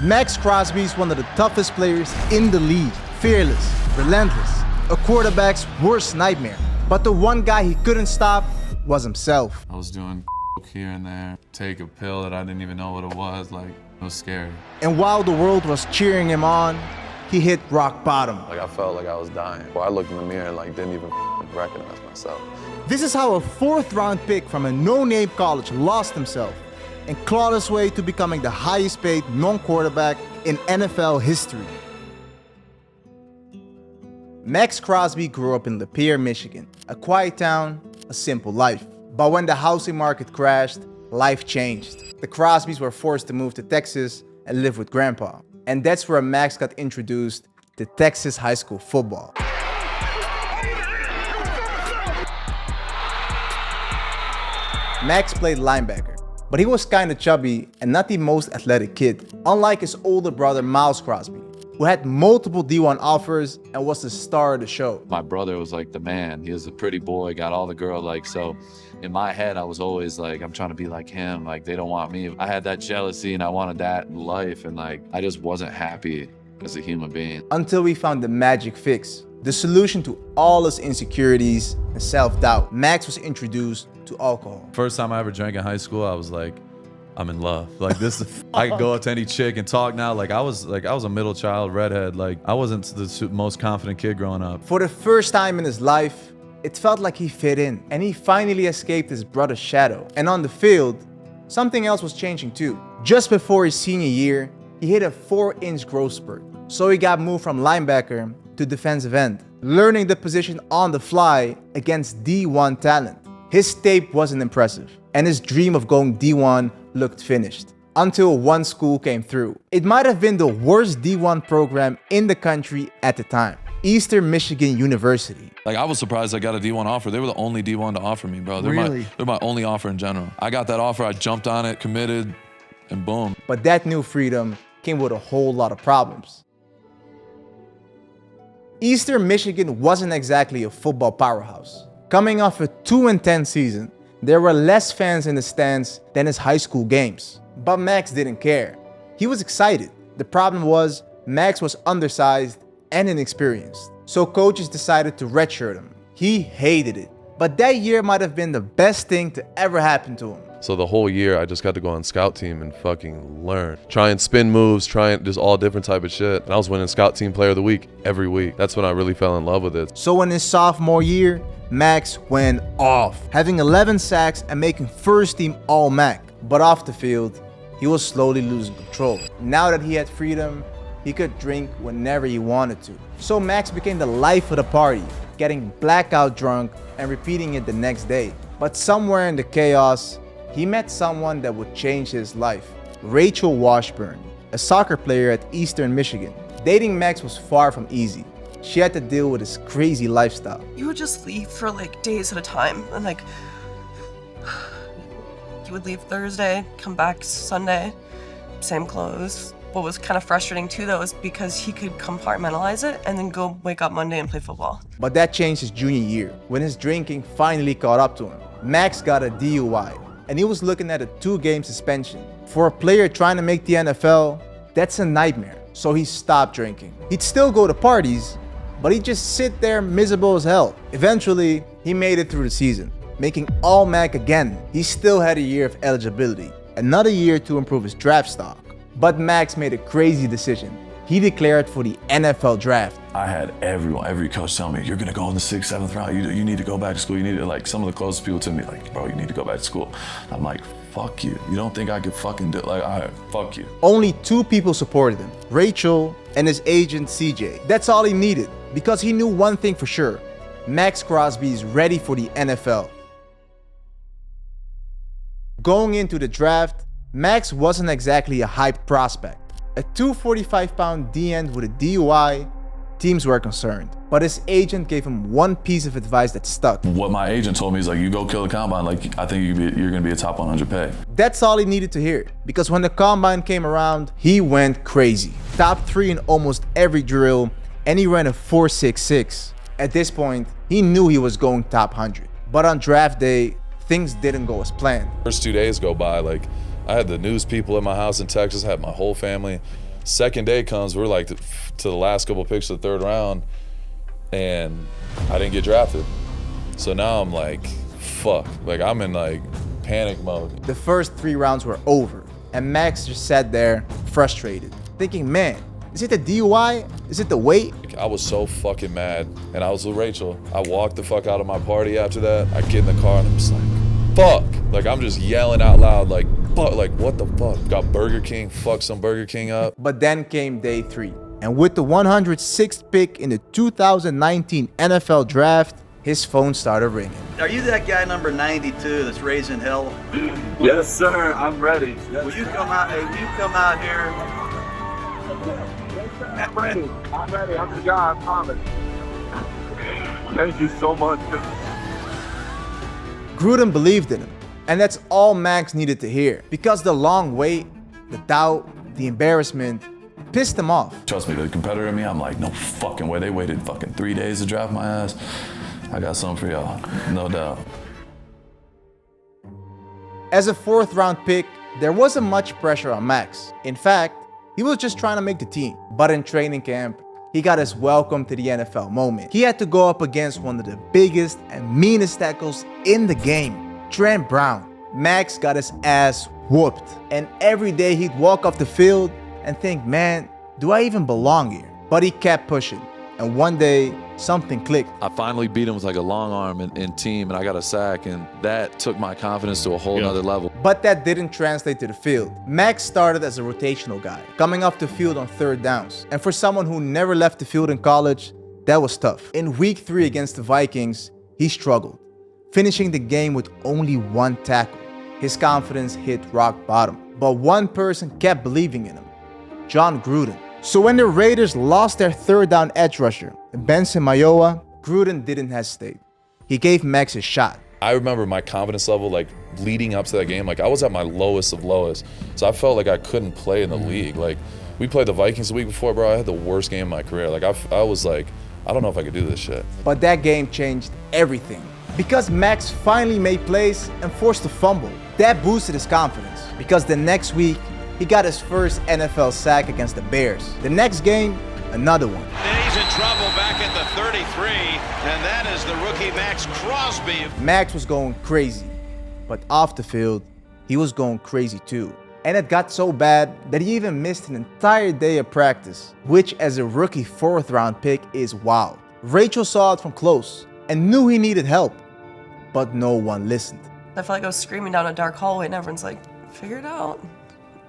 Maxx Crosby is one of the toughest players in the league. Fearless, relentless, a quarterback's worst nightmare. But the one guy he couldn't stop was himself. I was doing here and there, take a pill that I didn't even know what it was, like, it was scary. And while the world was cheering him on, he hit rock bottom. Like, I felt like I was dying. Well, I looked in the mirror and, like, didn't even recognize myself. This is how a 4th-round pick from a no-name college lost himself and clawed his way to becoming the highest-paid non-quarterback in NFL history. Maxx Crosby grew up in Lapeer, Michigan, a quiet town, a simple life. But when the housing market crashed, life changed. The Crosbys were forced to move to Texas and live with Grandpa. And that's where Maxx got introduced to Texas high school football. Maxx played linebacker, but he was kinda chubby and not the most athletic kid, unlike his older brother Myles Crosby, who had multiple D1 offers and was the star of the show. My brother was like the man. He was a pretty boy, got all the girls, like, so in my head, I was always like, I'm trying to be like him, like, they don't want me. I had that jealousy and I wanted that in life, and like, I just wasn't happy as a human being. Until we found the magic fix, the solution to all his insecurities and self-doubt. Maxx was introduced to alcohol. First time I ever drank in high school, I was like, I'm in love. Like, this, I could go up to any chick and talk now. Like I was a middle child, redhead. Like, I wasn't the most confident kid growing up. For the first time in his life, it felt like he fit in, and he finally escaped his brother's shadow. And on the field, something else was changing too. Just before his senior year, he hit a 4-inch growth spurt. So he got moved from linebacker to defensive end, learning the position on the fly against D1 talent. His tape wasn't impressive, and his dream of going D1 looked finished. Until one school came through. It might have been the worst D1 program in the country at the time. Eastern Michigan University. Like, I was surprised I got a D1 offer. They were the only D1 to offer me, bro. They're my only offer in general. I got that offer, I jumped on it, committed, and boom. But that new freedom came with a whole lot of problems. Eastern Michigan wasn't exactly a football powerhouse. Coming off a 2-10 season, there were less fans in the stands than his high school games. But Maxx didn't care. He was excited. The problem was, Maxx was undersized and inexperienced. So coaches decided to redshirt him. He hated it. But that year might have been the best thing to ever happen to him. So the whole year, I just got to go on scout team and fucking learn. Try and spin moves, just all different type of shit. And I was winning scout team player of the week every week. That's when I really fell in love with it. So in his sophomore year, Maxx went off, having 11 sacks and making first team All-MAC. But off the field, he was slowly losing control. Now that he had freedom, he could drink whenever he wanted to. So Maxx became the life of the party, getting blackout drunk and repeating it the next day. But somewhere in the chaos, he met someone that would change his life. Rachel Washburn, a soccer player at Eastern Michigan. Dating Maxx was far from easy. She had to deal with his crazy lifestyle. You would just leave for like days at a time, and like, you would leave Thursday, come back Sunday, same clothes. What was kind of frustrating too, though, is because he could compartmentalize it and then go wake up Monday and play football. But that changed his junior year, when his drinking finally caught up to him. Maxx got a DUI, and he was looking at a 2-game suspension. For a player trying to make the NFL, that's a nightmare. So he stopped drinking. He'd still go to parties, but he'd just sit there miserable as hell. Eventually, he made it through the season, making All-MAC again. He still had a year of eligibility, another year to improve his draft stock. But Maxx made a crazy decision. He declared for the NFL draft. I had every coach tell me, you're gonna go in the 6th, 7th round, you need to go back to school, you need to, like, some of the closest people to me, like, bro, you need to go back to school. I'm like, fuck you. You don't think I could fucking do it? Like, all right, fuck you. Only 2 people supported him, Rachel and his agent CJ. That's all he needed, because he knew one thing for sure. Maxx Crosby is ready for the NFL. Going into the draft, Maxx wasn't exactly a hyped prospect. A 245-pound D-end with a DUI, teams were concerned. But his agent gave him one piece of advice that stuck. What my agent told me is, like, you go kill the combine, like, I think you're gonna be a top 100 pay. That's all he needed to hear, because when the combine came around, he went crazy. Top 3 in almost every drill, and he ran a 4.66. At this point, he knew he was going top 100. But on draft day, things didn't go as planned. First 2 days go by, like, I had the news people at my house in Texas, I had my whole family. Second day comes, we're like to the last couple picks of the third round, and I didn't get drafted. So now I'm like, fuck. Like, I'm in like panic mode. The first 3 rounds were over, and Maxx just sat there frustrated, thinking, man, is it the DUI? Is it the weight? I was so fucking mad, and I was with Rachel. I walked the fuck out of my party after that. I get in the car and I'm just like, fuck. Like, I'm just yelling out loud, like, fuck, like, what the fuck? Got Burger King, fucked some Burger King up. But then came day 3, and with the 106th pick in the 2019 NFL Draft, his phone started ringing. Are you that guy number 92 that's raising hell? Yes, sir. I'm ready. Will you come out? Hey, will you come out here? I'm ready. I'm the guy. I promise. Thank you so much. Gruden believed in him, and that's all Maxx needed to hear, because the long wait, the doubt, the embarrassment pissed him off. Trust me, the competitor in me, I'm like, no fucking way. They waited fucking 3 days to draft my ass. I got something for y'all, no doubt. As a 4th round pick, there wasn't much pressure on Maxx. In fact, he was just trying to make the team. But in training camp, he got his welcome to the NFL moment. He had to go up against one of the biggest and meanest tackles in the game, Trent Brown. Maxx got his ass whooped, and every day he'd walk off the field and think, man, do I even belong here? But he kept pushing, and one day, something clicked. I finally beat him with like a long arm in team, and I got a sack, and that took my confidence to a whole nother level. But that didn't translate to the field. Maxx started as a rotational guy, coming off the field on 3rd downs. And for someone who never left the field in college, that was tough. In week 3 against the Vikings, he struggled, finishing the game with only 1 tackle. His confidence hit rock bottom. But one person kept believing in him, Jon Gruden. So when the Raiders lost their 3rd down edge rusher, Benson Mayowa, Gruden didn't hesitate. He gave Maxx a shot. I remember my confidence level, like, leading up to that game, like, I was at my lowest of lowest. So I felt like I couldn't play in the league. Like, we played the Vikings the week before, bro. I had the worst game of my career. Like, I was like, I don't know if I could do this shit. But that game changed everything, because Maxx finally made plays and forced a fumble. That boosted his confidence, because the next week, he got his first NFL sack against the Bears. The next game, another one. And he's in trouble back at the 33, and that is the rookie Maxx Crosby. Maxx was going crazy, but off the field, he was going crazy too. And it got so bad that he even missed an entire day of practice, which as a rookie 4th round pick is wild. Rachel saw it from close and knew he needed help, but no one listened. I felt like I was screaming down a dark hallway, and everyone's like, figure it out.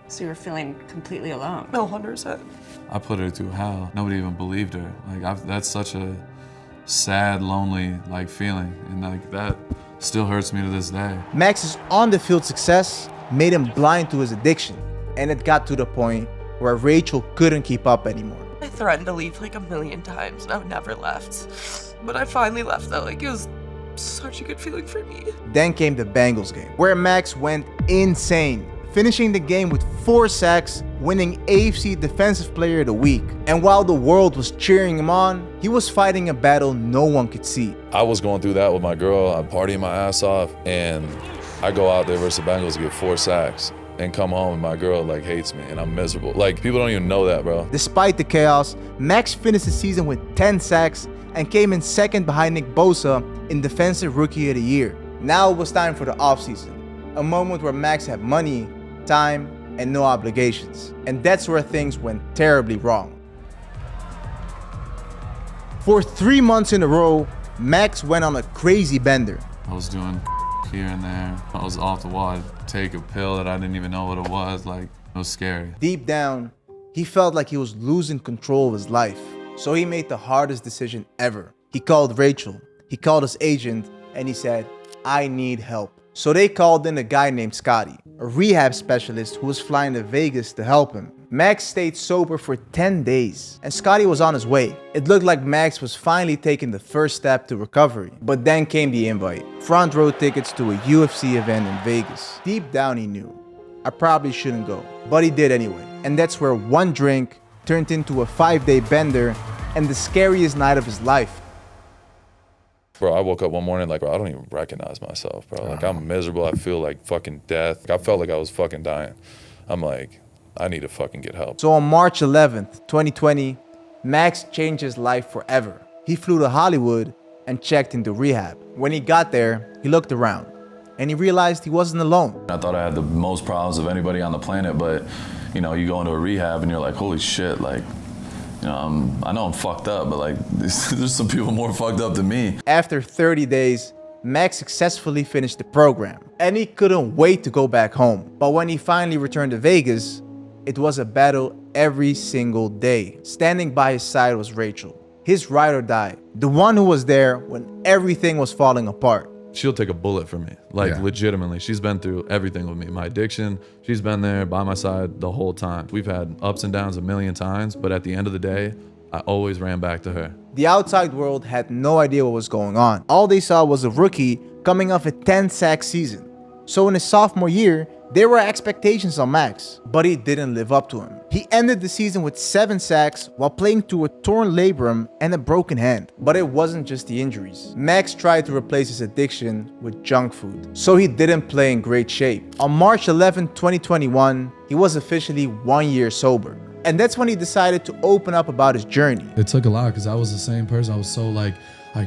So you were feeling completely alone? No, 100%. I put her through hell. Nobody even believed her. Like, that's such a sad, lonely, like, feeling. And, like, that still hurts me to this day. Max's on-the-field success made him blind to his addiction, and it got to the point where Rachel couldn't keep up anymore. I threatened to leave like a million times, and I've never left. But I finally left, though. Like, it was such a good feeling for me. Then came the Bengals game, where Maxx went insane, finishing the game with 4 sacks, winning AFC Defensive Player of the Week. And while the world was cheering him on, he was fighting a battle no one could see. I was going through that with my girl. I'm partying my ass off, and I go out there versus the Bengals to get 4 sacks and come home and my girl like hates me and I'm miserable. Like, people don't even know that, bro. Despite the chaos, Maxx finished the season with 10 sacks and came in second behind Nick Bosa in Defensive Rookie of the Year. Now it was time for the offseason, a moment where Maxx had money, time, and no obligations. And that's where things went terribly wrong. For 3 months in a row, Maxx went on a crazy bender. I was doing here and there. I was off the wall. I'd take a pill that I didn't even know what it was. Like, it was scary. Deep down, he felt like he was losing control of his life. So he made the hardest decision ever. He called Rachel, he called his agent, and he said, I need help. So they called in a guy named Scotty, a rehab specialist who was flying to Vegas to help him. Maxx stayed sober for 10 days, and Scotty was on his way. It looked like Maxx was finally taking the first step to recovery. But then came the invite. Front row tickets to a UFC event in Vegas. Deep down he knew, I probably shouldn't go, but he did anyway. And that's where one drink turned into a 5-day bender and the scariest night of his life. Bro, I woke up one morning like, bro, I don't even recognize myself, bro. Like, I'm miserable. I feel like fucking death. I felt like I was fucking dying. I'm like, I need to fucking get help. So on March 11th, 2020, Maxx changed his life forever. He flew to Hollywood and checked into rehab. When he got there, he looked around and he realized he wasn't alone. I thought I had the most problems of anybody on the planet, but you know, you go into a rehab and you're like, holy shit, like, you know, I know I'm fucked up, but like, there's some people more fucked up than me. After 30 days, Maxx successfully finished the program and he couldn't wait to go back home. But when he finally returned to Vegas, it was a battle every single day. Standing by his side was Rachel, his ride or die, the one who was there when everything was falling apart. She'll take a bullet for me, like legitimately. She's been through everything with me. My addiction, she's been there by my side the whole time. We've had ups and downs a million times, but at the end of the day, I always ran back to her. The outside world had no idea what was going on. All they saw was a rookie coming off a 10-sack season. So in his sophomore year, there were expectations on Maxx, but he didn't live up to them. He ended the season with 7 sacks while playing through a torn labrum and a broken hand. But it wasn't just the injuries. Maxx tried to replace his addiction with junk food, so he didn't play in great shape. On March 11, 2021, he was officially 1 year sober. And that's when he decided to open up about his journey. It took a lot because I was the same person. I was so like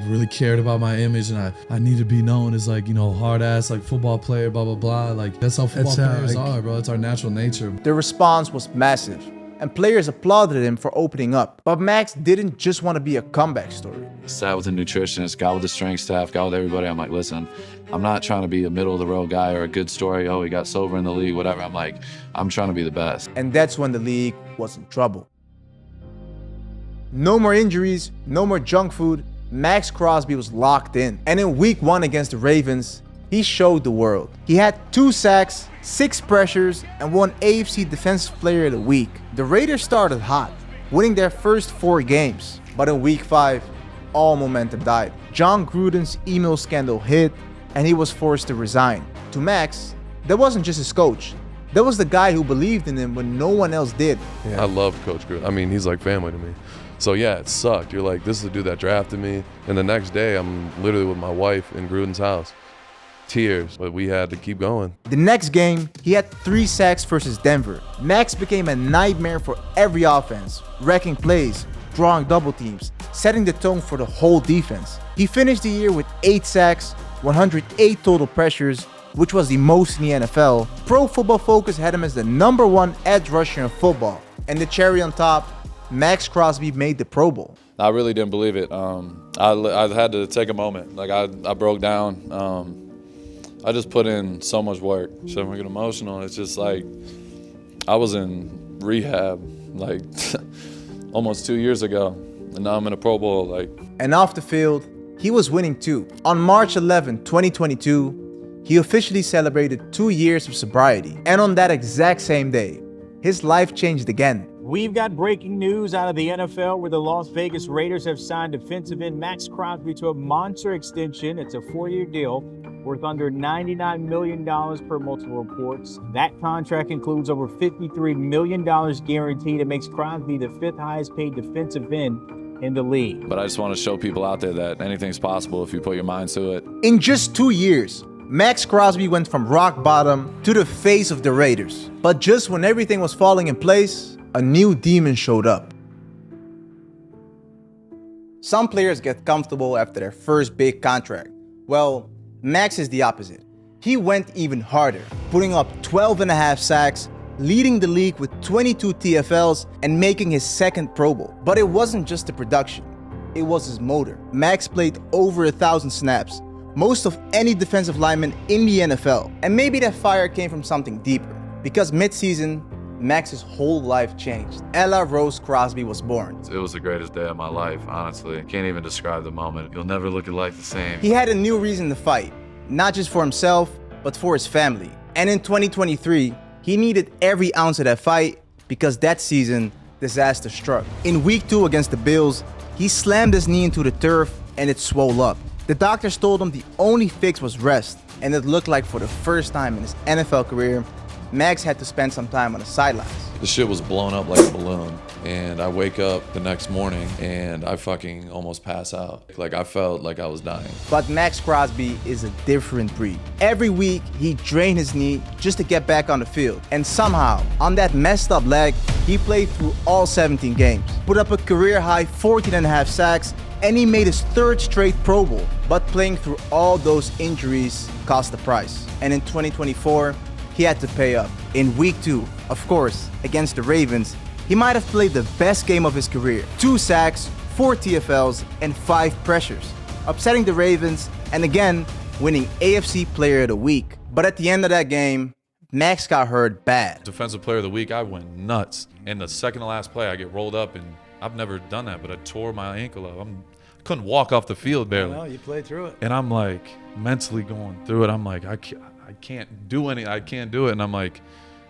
really cared about my image, and I need to be known as like, you know, hard ass like football player, blah blah blah. Like that's how football players are, bro. It's our natural nature. The response was massive, and players applauded him for opening up. But Maxx didn't just want to be a comeback story. Sat with a nutritionist, got with the strength staff, got with everybody. I'm like, listen, I'm not trying to be a middle of the road guy or a good story. Oh, he got sober in the league, whatever. I'm like, I'm trying to be the best. And that's when the league was in trouble. No more injuries, no more junk food. Maxx Crosby was locked in. And in week 1 against the Ravens, he showed the world. He had 2 sacks, 6 pressures, and won AFC Defensive Player of the Week. The Raiders started hot, winning their first 4 games. But in week 5, all momentum died. Jon Gruden's email scandal hit, and he was forced to resign. To Maxx, that wasn't just his coach. That was the guy who believed in him when no one else did. I love Coach Gruden. I mean, he's like family to me. So yeah, it sucked. You're like, this is the dude that drafted me. And the next day, I'm literally with my wife in Gruden's house. Tears, but we had to keep going. The next game, he had 3 sacks versus Denver. Maxx became a nightmare for every offense, wrecking plays, drawing double teams, setting the tone for the whole defense. He finished the year with 8 sacks, 108 total pressures, which was the most in the NFL. Pro Football Focus had him as the #1 edge rusher in football. And the cherry on top, Maxx Crosby made the Pro Bowl. I really didn't believe it. I had to take a moment. Like I broke down. I just put in so much work. Shouldn't get emotional. It's just like I was in rehab like almost 2 years ago, and now I'm in a Pro Bowl. Like, and off the field, he was winning too. On March 11, 2022, he officially celebrated 2 years of sobriety. And on that exact same day, his life changed again. We've got breaking news out of the NFL where the Las Vegas Raiders have signed defensive end Maxx Crosby to a monster extension. It's a 4-year deal worth under $99 million per multiple reports. That contract includes over $53 million guaranteed. It makes Crosby the 5th highest paid defensive end in the league. but I just want to show people out there that anything's possible if you put your mind to it. In just 2 years, Maxx Crosby went from rock bottom to the face of the Raiders. But just when everything was falling in place, a new demon showed up. Some players get comfortable after their first big contract. Well, Maxx is the opposite. He went even harder, putting up 12.5 sacks, leading the league with 22 TFLs, and making his 2nd Pro Bowl. But it wasn't just the production, it was his motor. Maxx played over 1,000 snaps, most of any defensive lineman in the NFL. And maybe that fire came from something deeper, because mid-season, Max's whole life changed. Ella Rose Crosby was born. It was the greatest day of my life, honestly. Can't even describe the moment. You'll never look at life the same. He had a new reason to fight, not just for himself, but for his family. And in 2023, he needed every ounce of that fight because that season, disaster struck. In week 2 against the Bills, he slammed his knee into the turf and it swelled up. The doctors told him the only fix was rest, and it looked like for the first time in his NFL career, Maxx had to spend some time on the sidelines. the shit was blown up like a balloon. And I wake up the next morning and I fucking almost pass out. Like I felt like I was dying. But Maxx Crosby is a different breed. Every week, he drained his knee just to get back on the field. And somehow, on that messed up leg, he played through all 17 games, put up a career-high 14.5 sacks, and he made his 3rd straight Pro Bowl. But playing through all those injuries cost the price. And in 2024, he had to pay up. In week 2, of course, against the Ravens, he might have played the best game of his career. 2 sacks, 4 TFLs, and 5 pressures, upsetting the Ravens and again, winning AFC Player of the Week. But at the end of that game, Maxx got hurt bad. Defensive Player of the Week, I went nuts. And the second to last play, I get rolled up, and I've never done that, but I tore my ankle up. I couldn't walk off the field barely. No, you played through it. And I'm like mentally going through it. I'm like, I can't do any. I can't do it. And I'm like,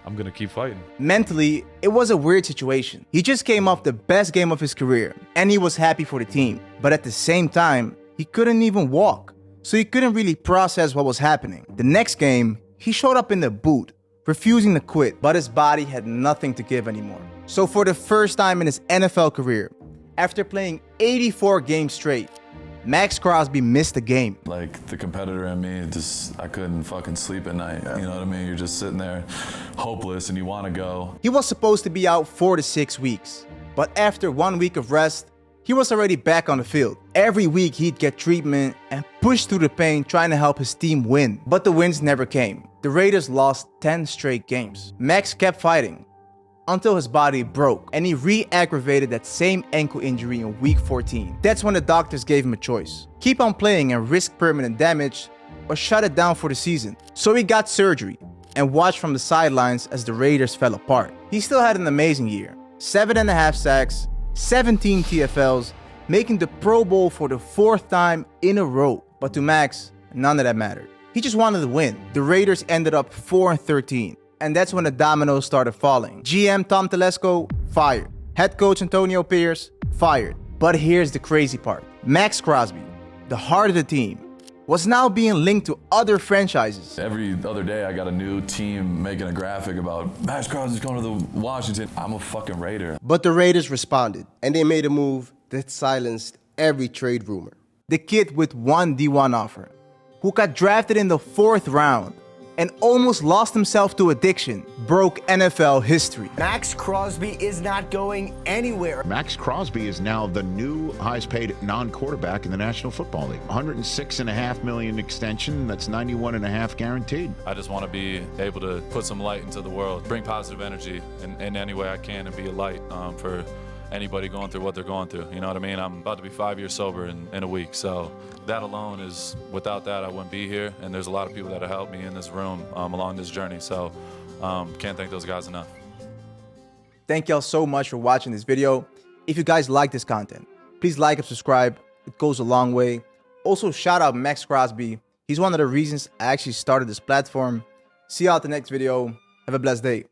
I'm gonna keep fighting. Mentally, it was a weird situation. He just came off the best game of his career, and he was happy for the team. But at the same time, he couldn't even walk, so he couldn't really process what was happening. The next game, he showed up in the boot, refusing to quit, but his body had nothing to give anymore. So for the first time in his NFL career, after playing 84 games straight, Maxx Crosby missed a game. Like the competitor in me, I couldn't fucking sleep at night. You know what I mean? You're just sitting there hopeless and you want to go. He was supposed to be out 4 to 6 weeks, but after 1 week of rest, he was already back on the field. Every week he'd get treatment and push through the pain trying to help his team win. But the wins never came. The Raiders lost 10 straight games. Maxx kept fighting until his body broke and he re-aggravated that same ankle injury in week 14. That's when the doctors gave him a choice. Keep on playing and risk permanent damage or shut it down for the season. So he got surgery and watched from the sidelines as the Raiders fell apart. He still had an amazing year. 7.5 sacks, 17 TFLs, making the Pro Bowl for the 4th time in a row. But to Maxx, none of that mattered. He just wanted to win. The Raiders ended up 4-13. And that's when the dominoes started falling. GM Tom Telesco, fired. Head coach Antonio Pierce, fired. But here's the crazy part. Maxx Crosby, the heart of the team, was now being linked to other franchises. Every other day I got a new team making a graphic about Maxx Crosby's going to the Washington. I'm a fucking Raider. But the Raiders responded, and they made a move that silenced every trade rumor. The kid with one D1 offer, who got drafted in the 4th round, and almost lost himself to addiction, broke NFL history. Maxx Crosby is not going anywhere. Maxx Crosby is now the new highest paid non-quarterback in the National Football League. $106.5 million extension, that's $91.5 guaranteed. I just want to be able to put some light into the world, bring positive energy in any way I can and be a light for anybody going through what they're going through. You know what I mean? I'm about to be 5 years sober in a week. So that alone is, without that, I wouldn't be here. And there's a lot of people that have helped me in this room along this journey. So can't thank those guys enough. Thank y'all so much for watching this video. If you guys like this content, please like and subscribe. It goes a long way. Also, shout out Maxx Crosby. He's one of the reasons I actually started this platform. See y'all at the next video. Have a blessed day.